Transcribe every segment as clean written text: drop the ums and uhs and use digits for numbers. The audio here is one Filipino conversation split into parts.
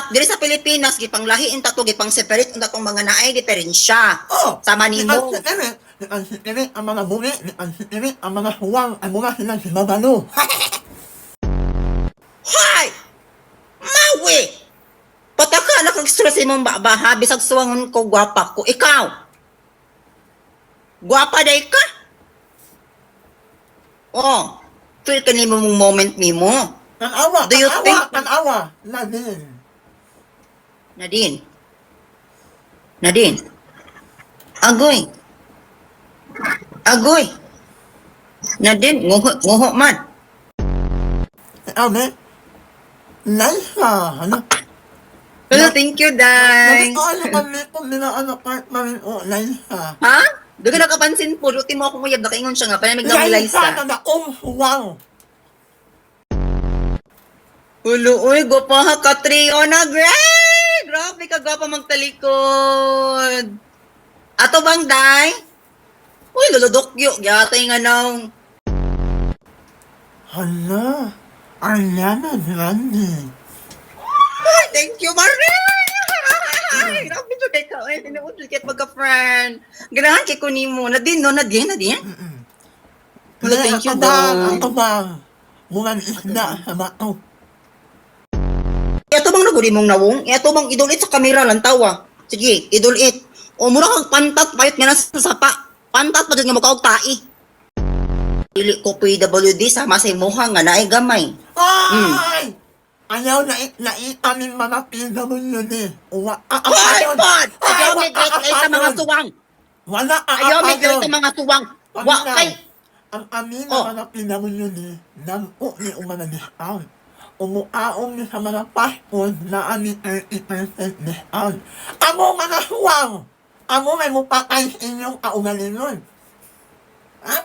But diri sa Pilipinas gipanglahiin ta to, gipang separate unta tong mga naay diferensya. Oh! Sama nimo. Nikansikirit ang mga bumi, nikansikirit ang mga huwang, ang mga silang simabalo. Hay! Mawi! Pataka na kag stress imong baha, bisag suwangon ko gwapa ko. Ikaw! Gwapa day ka? Oh, feel ka nimo mong moment nimo. Tanawa, Do you think- tanawa, Nadine. Nadine. Agoy. Nadine, nguho man. Ame, Liza, ano? Hello, thank you, Day. Ano kami kung nila kahit mamin o Liza. Ha? Doon ka nakapansin po, duti mo ako nguyab, nakaingon siya nga, panamig ng Liza. na huwang. Ulo, uy, gwapaha ka, Triona, great! Grabe ka, gwapa magtalikod. Ato bang, Day? Uy, luludokyo, yatay nga nang. Hala, Ariana Grande. Ay, thank you, Marie! Ay, grabe to, Deka. Ay, tinuudol kit magka-friend. Ganahan kay kunimo. Nadine, no? Nadine? Wala, thank you, Ang Dong. tabang. Mulan isda sa bato. Ito bang naguli mong nawong? Ito bang idulit sa kamera lang tawa? Sige, idulit. O mura kang pantat, payot nga na sa sapa. Pantat pa dyan nga mukha og tai. Dili ko PWD sama sa imuha nga naay gamay. Ay! Ayaw na kami mga PWD. Hoy, pod! Ayaw may great kay sa mga suwang. Wala Ayaw may great sa mga suwang. Wa kay. Ang amin Oh. na mga PWD, namu ni umana discount. Umuaong ni sa mga passport na amin 30% discount. Amo mga huwang! Amo may mupakay sa inyong kaugalingon. Ha?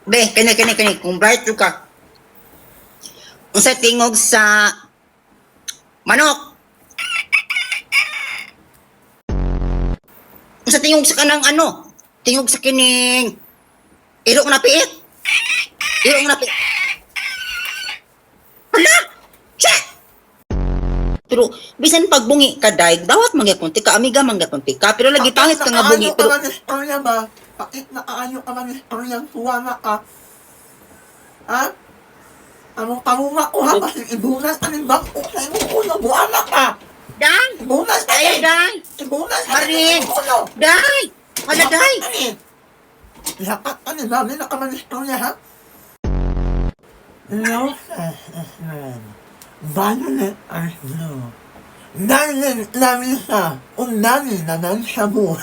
Be, kani. Kung bright ka. Unsa tingog sa manok? Unsa tingog sa kanang ano? Tingog sa kining irok na piit. Hala! Check! Pero bisan pagbungi ka daig, dawat mangyapon ka, amiga mangyapon ka, pero lagi pangit ka nga bungi. Pero Istorya ba? Bakit nakaayo ka man istorya suwana ka? Ha? Among ko ha? Kasi ibunas ka ng bangko sa imong ulo. Buwana ka! Day! Ibunas ka Ay, Day! Ibunas ka Marin! ng ulo! Day! Hala, Day! Ihakat ka ni Mami na ka man istorya ha? No, Violet are blue. Darling, Larissa, unami na ng shabu.